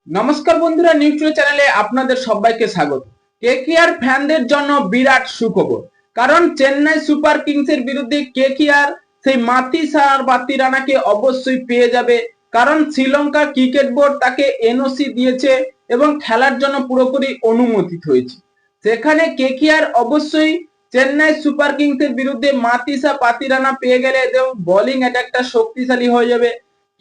নমস্কার বন্ধুরা, নিউজ চ্যানেলে আপনাদের সবাইকে স্বাগত। কেকেআর ফ্যানদের জন্য বিরাট সুখবর, কারণ চেন্নাই সুপার কিংসের বিরুদ্ধে কেকেআর সেই মাতিসা পাতিরানাকে অবশ্যই পেয়ে যাবে, কারণ শ্রীলঙ্কা ক্রিকেট বোর্ড তাকে এনওসি দিয়েছে এবং খেলার জন্য পুরোপুরি অনুমোদিত হয়েছে। সেখানে কেকেআর অবশ্যই চেন্নাই সুপার কিংসের বিরুদ্ধে মাতিসা পাতিরানা পেয়ে গেলে এবং বোলিং অ্যাটাকটা শক্তিশালী হয়ে যাবে।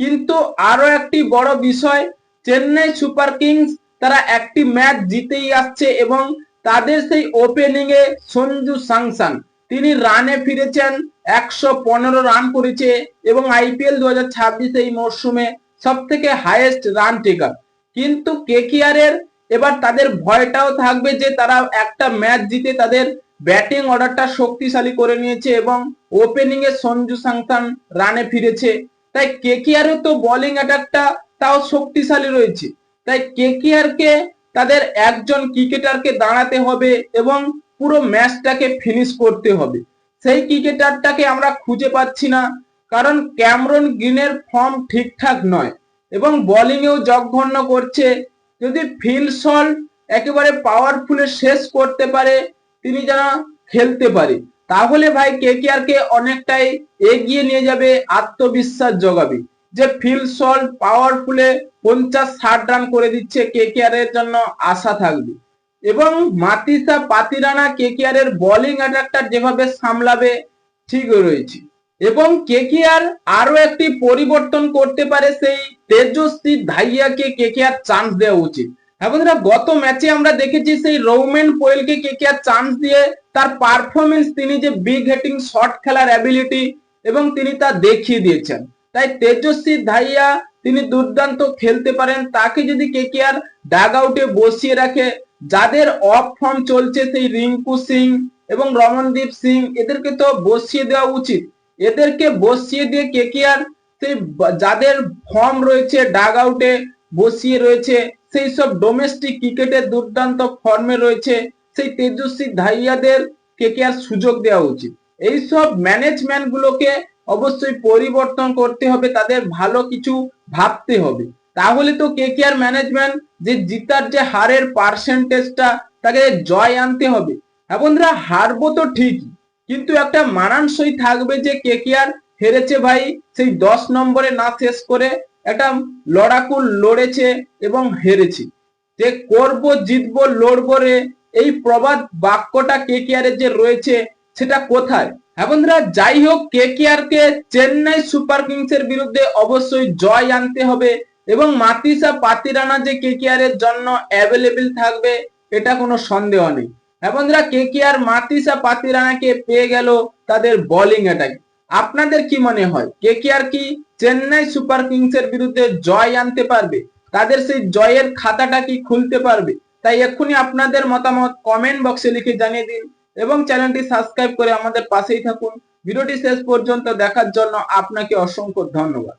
কিন্তু আরো একটি বড় বিষয়, চেন্নাই সুপার কিংস তারা একটি ম্যাচ জিতেই আসছে এবং তাদের সেই ওপেনিং এ সঞ্জু স্যামসন তিনি রানে ফিরেছেন, 115 রান করেছে এবং আইপিএল 2026 এই মরশুমে সব থেকে হাইয়েস্ট রান টেকার। কিন্তু কেকেআর এর এবার তাদের ভয়টাও থাকবে যে তারা একটা ম্যাচ জিতে তাদের ব্যাটিং অর্ডারটা শক্তিশালী করে নিয়েছে এবং ওপেনিং এ সঞ্জু স্যামসন রানে ফিরেছে। তাই কেকেআর তো বোলিং অ্যাটাকটা তাও শক্তিশালী রয়েছে। তাই কেকেআর কে তাদের একজন ক্রিকেটারকে দাঁড়াতে হবে এবং পুরো ম্যাচটাকে ফিনিশ করতে হবে। সেই ক্রিকেটারটাকে আমরা খুঁজে পাচ্ছি না, কারণ ক্যামেরন গ্রিনের ফর্ম ঠিকঠাক নয় এবং বোলিংয়েও জঘন্য করছে। যদি ফিল সল্ট একেবারে পাওয়ারফুলে শেষ করতে পারে, তিনি যেন খেলতে পারে, তাহলে ভাই কেকেআর কে অনেকটাই এগিয়ে নিয়ে যাবে, আত্মবিশ্বাস জগাবে যে ফিল সল্ট পাওয়ারফুলে 50-60 রান করে দিচ্ছে, কেকেআর এর জন্য আশা থাকবে। এবং মাতিসা পাতিরানা কেকেআর এর বোলিং অ্যাটাকটা যেভাবে সামলাবে ঠিক রয়েছে। এবং কেকেআর আরো একটি পরিবর্তন করতে পারে, সেই তেজস্বী ধাইয়াকে কেকেআর চান্স দেওয়া উচিত। হ্যাঁ বন্ধুরা, গত ম্যাচে আমরা দেখেছি সেই রৌমেন পোয়েলকে কেকেআর চান্স দিয়ে তার পারফরমেন্স, তিনি যে বিগ হিটিং শট খেলার অ্যাবিলিটি এবং তিনি তা দেখিয়ে দিয়েছেন। তাই তেজস্বী ধাইয়া তিনি দুর্দান্ত খেলতে পারেন, তাকে যদি কেকেআর ডাগ আউটে বসিয়ে রাখে, যাদের অফ ফর্ম চলছে সেই রিঙ্কু সিং এবং রমনদীপ সিং, এদেরকে তো বসিয়ে দেওয়া উচিত। এদেরকে বসিয়ে দিয়ে কেকেআর সেই যাদের ফর্ম রয়েছে ডাগ আউটে বসিয়ে রয়েছে, সেই সব ডোমেস্টিক ক্রিকেটের দুর্দান্ত ফর্মে রয়েছে, সেই তেজস্বী ধাইয়াদের কেকেআর সুযোগ দেওয়া উচিত। এইসব ম্যানেজমেন্ট গুলোকে অবশ্যই পরিবর্তন করতে হবে, তাদের ভালো কিছু ভাবতে হবে, তাহলে তো কেকেআর ম্যানেজমেন্ট যে জিতার যে হারের পার্সেন্টেজটা তাকে জয় আনতে হবে। হ্যাঁ বন্ধুরা, হারবো তো ঠিকই, কিন্তু একটা মানানসই থাকবে যে কেকেআর হেরেছে ভাই সেই 10 নম্বরে না শেষ করে একটা লড়াকু লড়েছে এবং হেরেছে, যে করব জিতবো লড়বো রে, এই প্রবাদ বাক্যটা কেকেআর এর যে রয়েছে সেটা কোথায়? হ্যাঁ বন্ধুরা, যাই হোক, কেকেআর কে চেন্নাই সুপার কিংস এর বিরুদ্ধে অবশ্যই জয় আনতে হবে এবং মাতিসা পাতিরানা যে কেকেআর এর জন্য অ্যাভেলেবেল থাকবে এটা কোনো সন্দেহ নেই। হ্যাঁ বন্ধুরা, কেকেআর মাতিসা পাতিরানাকে পেয়ে গেল তাদের বোলিং অ্যাটাক। আপনাদের কি মনে হয়, কেকেআর কি চেন্নাই সুপার কিংস এর বিরুদ্ধে জয় আনতে পারবে? তাদের সেই জয়ের খাতাটা কি খুলতে পারবে? তাই এক্ষুনি আপনাদের মতামত কমেন্ট বক্সে লিখে জানিয়ে দিন এবং চ্যানেলটি সাবস্ক্রাইব করে আমাদের পাশেই থাকুন। ভিডিওটি শেষ পর্যন্ত দেখার জন্য আপনাকে অসংখ্য ধন্যবাদ।